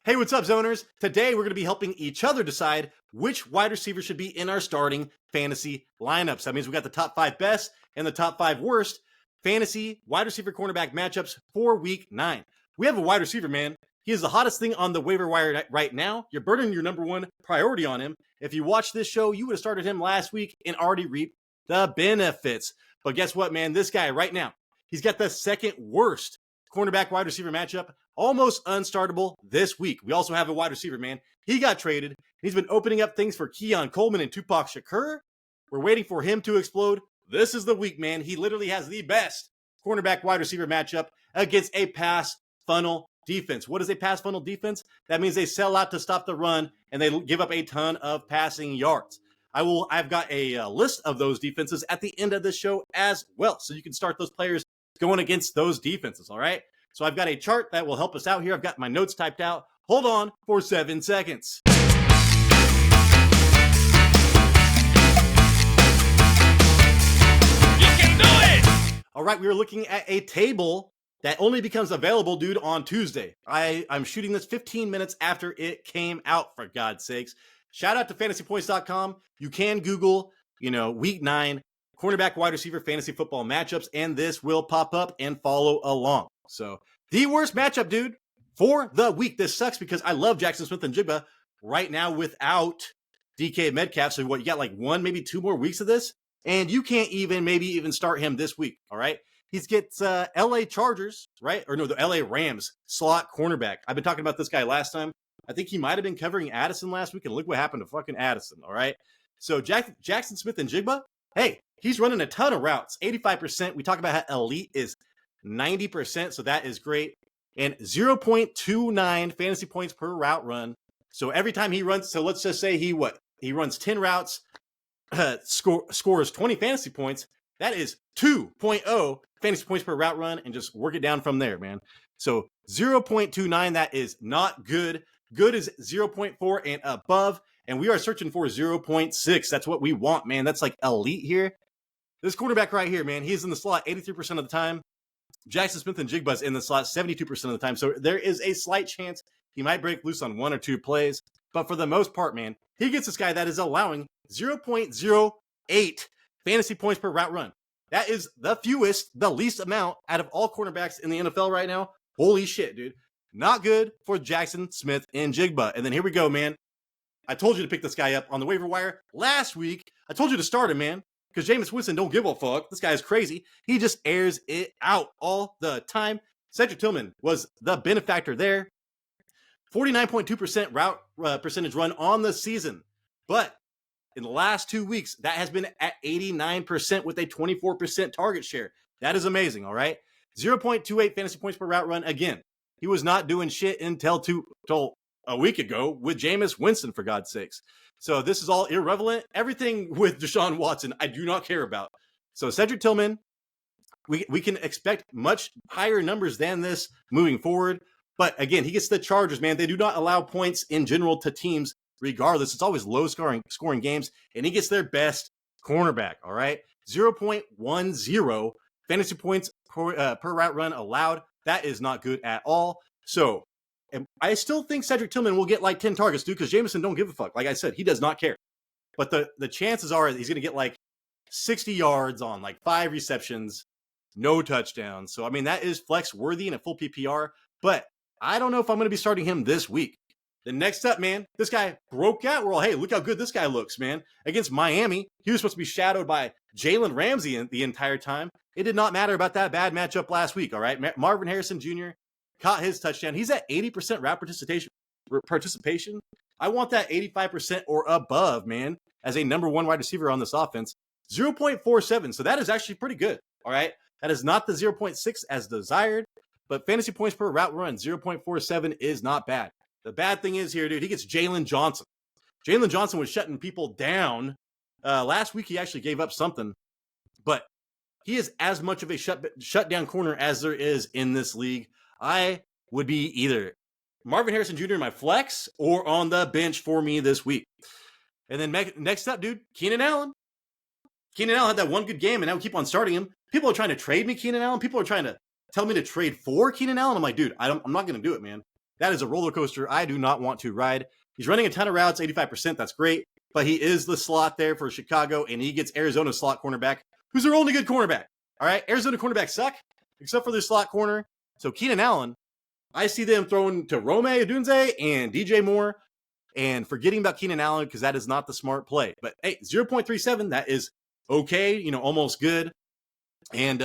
Hey, what's up, zoners? Today, we're going to be helping each other decide which wide receiver should be in our starting fantasy lineups. That means we got the top 5 best and the top 5 worst fantasy wide receiver cornerback matchups for week 9. We have a wide receiver, man. He is the hottest thing on the waiver wire right now. You're burning your number one priority on him. If you watched this show, you would have started him last week and already reaped the benefits. But guess what, man? This guy right now, he's got the second worst cornerback wide receiver matchup, almost unstartable this week. We also have a wide receiver, man. He got traded. He's been opening up things for Keon Coleman and Tupac Shakur. We're waiting for him to explode. This is the week, man. He literally has the best cornerback wide receiver matchup against a pass funnel defense. What is a pass funnel defense? That means they sell out to stop the run and they give up a ton of passing yards. I've got a list of those defenses at the end of this show as well, so you can start those players going against those defenses, all right? So I've got a chart that will help us out here. I've got my notes typed out. Hold on for 7 seconds. You can do it! All right, we are looking at a table that only becomes available, dude, on Tuesday. I'm shooting this 15 minutes after it came out, for God's sakes. Shout out to fantasypoints.com. You can Google, week 9, cornerback wide receiver fantasy football matchups, and this will pop up and follow along. So the worst matchup, dude, for the week. This sucks because I love Jackson Smith and Jigba right now without DK Metcalf. So what, you got like 1, maybe 2 more weeks of this, and you can't even start him this week. All right. He gets LA Chargers, right? Or no, the LA Rams slot cornerback. I've been talking about this guy last time. I think he might have been covering Addison last week, and look what happened to fucking Addison. All right. So Jackson Smith and Jigba, hey, he's running a ton of routes, 85%. We talk about how elite is 90%, so that is great. And 0.29 fantasy points per route run. So every time he runs, so let's just say he runs 10 routes, scores 20 fantasy points. That is 2.0 fantasy points per route run, and just work it down from there, man. So 0.29, that is not good. Good is 0.4 and above, and we are searching for 0.6. That's what we want, man. That's like elite here. This quarterback right here, man, he's in the slot 83% of the time. Jackson Smith and Jigba's in the slot 72% of the time. So there is a slight chance he might break loose on 1 or 2 plays. But for the most part, man, he gets this guy that is allowing 0.08 fantasy points per route run. That is the fewest, the least amount out of all cornerbacks in the NFL right now. Holy shit, dude. Not good for Jackson Smith and Jigba. And then here we go, man. I told you to pick this guy up on the waiver wire last week. I told you to start him, man. Because Jameis Winston don't give a fuck. This guy is crazy. He just airs it out all the time. Cedric Tillman was the benefactor there. 49.2% route percentage run on the season. But in the last 2 weeks, that has been at 89% with a 24% target share. That is amazing, all right? 0.28 fantasy points per route run. Again, he was not doing shit until a week ago with Jameis Winston, for God's sakes. So this is all irrelevant. Everything with Deshaun Watson, I do not care about. So Cedric Tillman, we can expect much higher numbers than this moving forward. But again, he gets the Chargers, man. They do not allow points in general to teams regardless. It's always low scoring games, and he gets their best cornerback, all right? 0.10 fantasy points per route run allowed. That is not good at all. So and I still think Cedric Tillman will get like 10 targets, dude, because Jameson don't give a fuck. Like I said, he does not care. But the chances are he's going to get like 60 yards on like 5 receptions, no touchdowns. So, I mean, that is flex worthy in a full PPR. But I don't know if I'm going to be starting him this week. The next up, man, this guy broke out. We're all, hey, look how good this guy looks, man. Against Miami, he was supposed to be shadowed by Jalen Ramsey the entire time. It did not matter about that bad matchup last week, all right? Marvin Harrison Jr. caught his touchdown. He's at 80% route participation. I want that 85% or above, man, as a number 1 wide receiver on this offense. 0.47. So that is actually pretty good. All right. That is not the 0.6 as desired, but fantasy points per route run, 0.47 is not bad. The bad thing is here, dude, he gets Jalen Johnson. Jalen Johnson was shutting people down. Last week, he actually gave up something, but he is as much of a shutdown corner as there is in this league. I would be either Marvin Harrison Jr. in my flex or on the bench for me this week. And then next up, dude, Keenan Allen. Keenan Allen had that one good game, and now we keep on starting him. People are trying to trade me Keenan Allen. People are trying to tell me to trade for Keenan Allen. I'm like, dude, I'm not going to do it, man. That is a roller coaster I do not want to ride. He's running a ton of routes, 85%. That's great. But he is the slot there for Chicago, and he gets Arizona's slot cornerback, who's their only good cornerback. All right, Arizona cornerbacks suck, except for their slot corner. So Keenan Allen, I see them throwing to Rome Odunze and DJ Moore and forgetting about Keenan Allen because that is not the smart play. But hey, 0.37, that is okay, almost good. And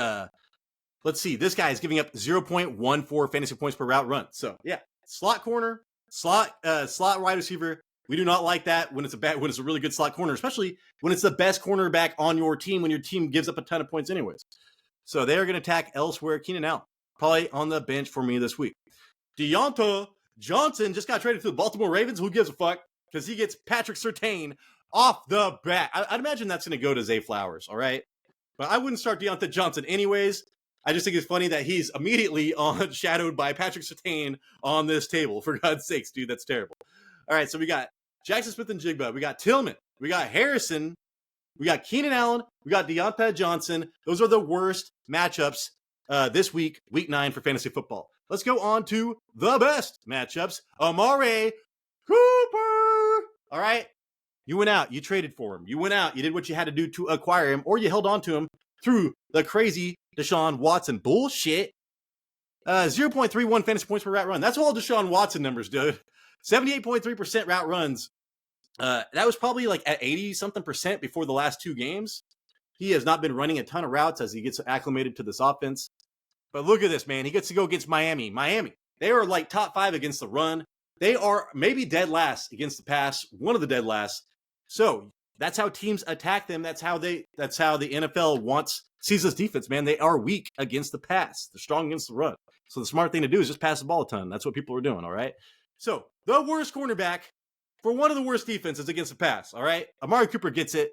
let's see, this guy is giving up 0.14 fantasy points per route run. So yeah, slot corner, slot wide receiver. We do not like that when it's a really good slot corner, especially when it's the best cornerback on your team when your team gives up a ton of points anyways. So they are going to attack elsewhere. Keenan Allen, probably on the bench for me this week. Diontae Johnson just got traded to the Baltimore Ravens. Who gives a fuck? Because he gets Patrick Surtain off the bat. I'd imagine that's going to go to Zay Flowers, all right? But I wouldn't start Diontae Johnson anyways. I just think it's funny that he's immediately shadowed by Patrick Surtain on this table. For God's sakes, dude, that's terrible. All right, so we got Jackson Smith and Jigba. We got Tillman. We got Harrison. We got Keenan Allen. We got Diontae Johnson. Those are the worst matchups this week, week 9 for fantasy football. Let's go on to the best matchups. Amari Cooper. All right. You went out. You traded for him. You went out. You did what you had to do to acquire him, or you held on to him through the crazy Deshaun Watson bullshit. 0.31 fantasy points per route run. That's all Deshaun Watson numbers, dude. 78.3% route runs. That was probably like at 80-something% before the last 2 games. He has not been running a ton of routes as he gets acclimated to this offense. But look at this, man. He gets to go against Miami. They are like top 5 against the run. They are maybe dead last against the pass, one of the dead last. So that's how teams attack them. That's how the NFL sees this defense, man. They are weak against the pass. They're strong against the run. So the smart thing to do is just pass the ball a ton. That's what people are doing, all right? So the worst cornerback for one of the worst defenses against the pass, all right? Amari Cooper gets it.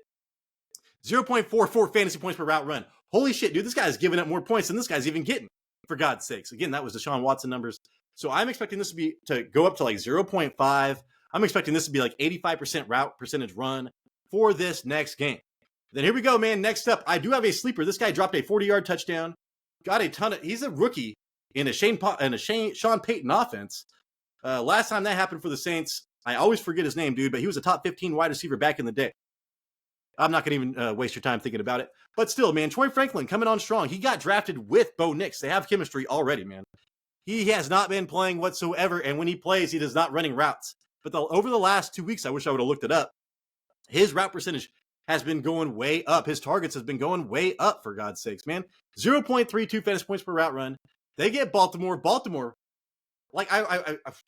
0.44 fantasy points per route run. Holy shit, dude, this guy's giving up more points than this guy's even getting, for God's sakes. Again, that was Deshaun Watson numbers. So I'm expecting this to go up to like 0.5. I'm expecting this to be like 85% route percentage run for this next game. Then here we go, man. Next up, I do have a sleeper. This guy dropped a 40-yard touchdown. Got a ton of, he's a rookie in a Sean Payton offense. Last time that happened for the Saints, I always forget his name, dude, but he was a top 15 wide receiver back in the day. I'm not going to even waste your time thinking about it. But still, man, Troy Franklin coming on strong. He got drafted with Bo Nix. They have chemistry already, man. He has not been playing whatsoever, and when he plays, he does not running routes. But over the last 2 weeks, I wish I would have looked it up, his route percentage has been going way up. His targets has been going way up, for God's sakes, man. 0.32 fantasy points per route run. They get Baltimore. Baltimore, like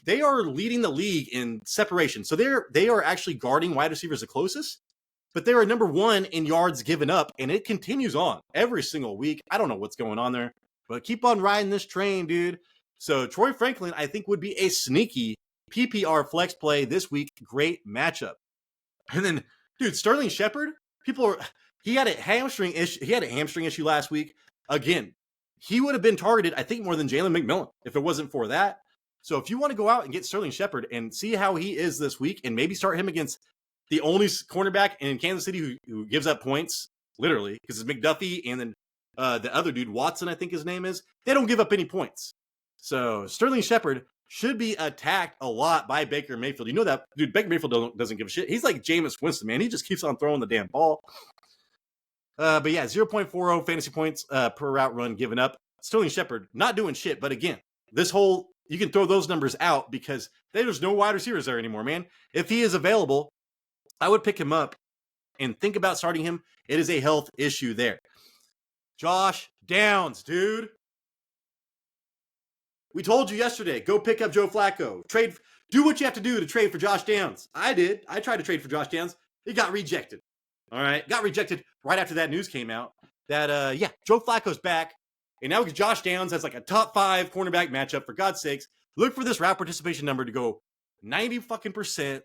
they are leading the league in separation. So they are actually guarding wide receivers the closest. But they are number 1 in yards given up, and it continues on every single week. I don't know what's going on there, but keep on riding this train, dude. So Troy Franklin, I think, would be a sneaky PPR flex play this week. Great matchup. And then, dude, Sterling Shepard, he had a hamstring issue last week. Again, he would have been targeted, I think, more than Jalen McMillan if it wasn't for that. So if you want to go out and get Sterling Shepard and see how he is this week and maybe start him against the only cornerback in Kansas City who gives up points, literally, because it's McDuffie and then the other dude, Watson, I think his name is, they don't give up any points. So Sterling Shepard should be attacked a lot by Baker Mayfield. You know that, dude, Baker Mayfield doesn't give a shit. He's like Jameis Winston, man. He just keeps on throwing the damn ball. But yeah, 0.40 fantasy points per route run given up. Sterling Shepard not doing shit, but again, you can throw those numbers out because there's no wide receivers there anymore, man. If he is available, I would pick him up and think about starting him. It is a health issue there. Josh Downs, dude. We told you yesterday, go pick up Joe Flacco. Do what you have to do to trade for Josh Downs. I did. I tried to trade for Josh Downs. It got rejected. All right. Got rejected right after that news came out that, Joe Flacco's back. And now Josh Downs has like a top 5 cornerback matchup. For God's sakes, look for this route participation number to go 90%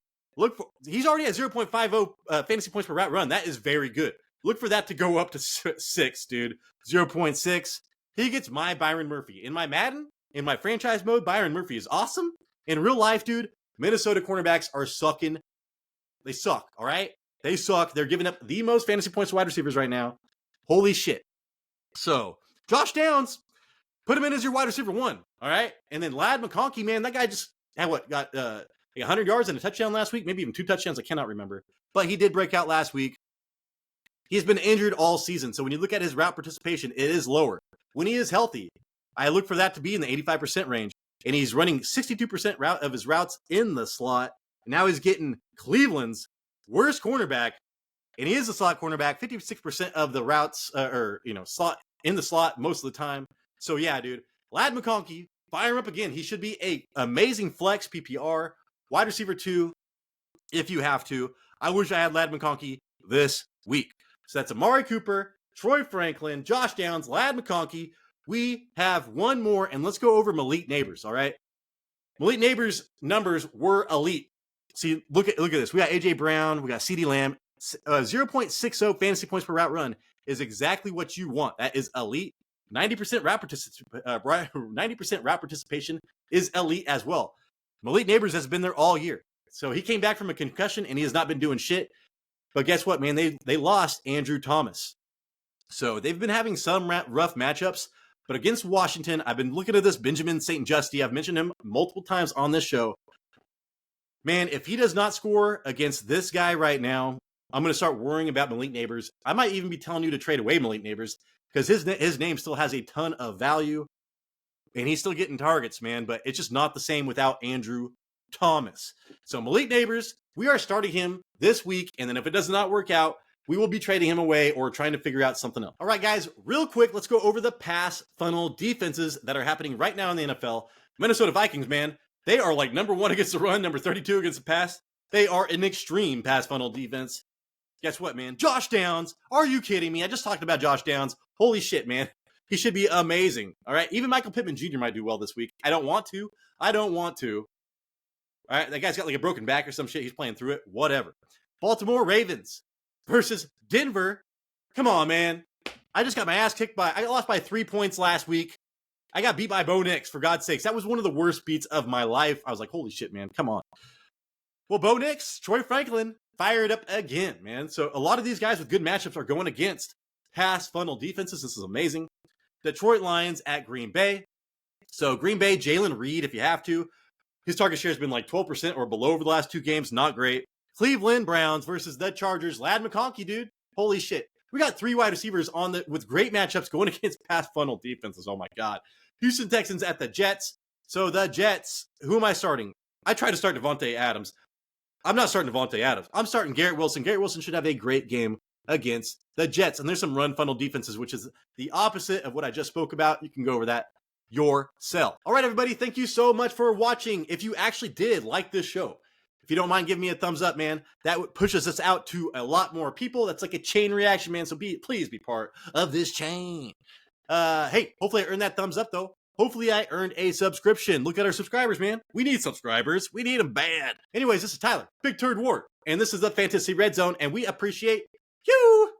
he's already at 0.50 fantasy points per route run. That is very good. Look for that to go up to 6, dude. 0.6. He gets my Byron Murphy. In my Madden, in my franchise mode, Byron Murphy is awesome. In real life, dude, Minnesota cornerbacks are sucking. They suck, all right? They suck. They're giving up the most fantasy points to wide receivers right now. Holy shit. So, Josh Downs, put him in as your wide receiver 1, all right? And then Ladd McConkey, man, that guy just had what, got 100 yards and a touchdown last week, maybe even 2 touchdowns. I cannot remember. But he did break out last week. He's been injured all season. So when you look at his route participation, it is lower. When he is healthy, I look for that to be in the 85% range. And he's running 62% of his routes in the slot. And now he's getting Cleveland's worst cornerback. And he is a slot cornerback, 56% of the routes, slot in the slot most of the time. So yeah, dude, Ladd McConkey, fire him up again. He should be a amazing flex PPR, wide receiver 2, if you have to. I wish I had Ladd McConkey this week. So that's Amari Cooper, Troy Franklin, Josh Downs, Ladd McConkey. We have one more, and let's go over Malik Neighbors, all right? Malik Neighbors' numbers were elite. See, look at this. We got A.J. Brown. We got CeeDee Lamb. 0.60 fantasy points per route run is exactly what you want. That is elite. 90% route participation is elite as well. Malik Neighbors has been there all year. So he came back from a concussion, and he has not been doing shit. But guess what, man? They lost Andrew Thomas. So they've been having some rough matchups. But against Washington, I've been looking at this Benjamin St-Juste. I've mentioned him multiple times on this show. Man, if he does not score against this guy right now, I'm going to start worrying about Malik Neighbors. I might even be telling you to trade away Malik Neighbors because his name still has a ton of value. And he's still getting targets, man. But it's just not the same without Andrew Thomas. So Malik Neighbors, we are starting him this week. And then if it does not work out, we will be trading him away or trying to figure out something else. All right, guys, real quick, let's go over the pass funnel defenses that are happening right now in the NFL. Minnesota Vikings, man, they are like number 1 against the run, number 32 against the pass. They are an extreme pass funnel defense. Guess what, man? Josh Downs. Are you kidding me? I just talked about Josh Downs. Holy shit, man. He should be amazing. All right, even Michael Pittman Jr. might do well this week. I don't want to. All right, that guy's got like a broken back or some shit. He's playing through it. Whatever. Baltimore Ravens versus Denver. Come on, man. I just got my ass kicked I lost by 3 points last week. I got beat by Bo Nix, for God's sakes. That was one of the worst beats of my life. I was like, holy shit, man. Come on. Well, Bo Nix, Troy Franklin, fired up again, man. So a lot of these guys with good matchups are going against pass funnel defenses. This is amazing. Detroit Lions at Green Bay. So Green Bay, Jalen Reed, if you have to. His target share has been like 12% or below over the last 2 games. Not great. Cleveland Browns versus the Chargers. Ladd McConkey, dude. Holy shit. We got 3 wide receivers with great matchups going against pass funnel defenses. Oh my God. Houston Texans at the Jets. So the Jets, who am I starting? I tried to start Davante Adams. I'm not starting Davante Adams. I'm starting Garrett Wilson. Garrett Wilson should have a great game against the Jets. And there's some run funnel defenses, which is the opposite of what I just spoke about. You can go over that yourself. All right, everybody. Thank you so much for watching. If you actually did like this show, if you don't mind giving me a thumbs up, man, that pushes us out to a lot more people. That's like a chain reaction, man. So please be part of this chain. Hey, hopefully I earned that thumbs up, though. Hopefully I earned a subscription. Look at our subscribers, man. We need subscribers. We need them bad. Anyways, this is Tyler, Big Turd Ward, and this is the Fantasy Red Zone, and we appreciate you.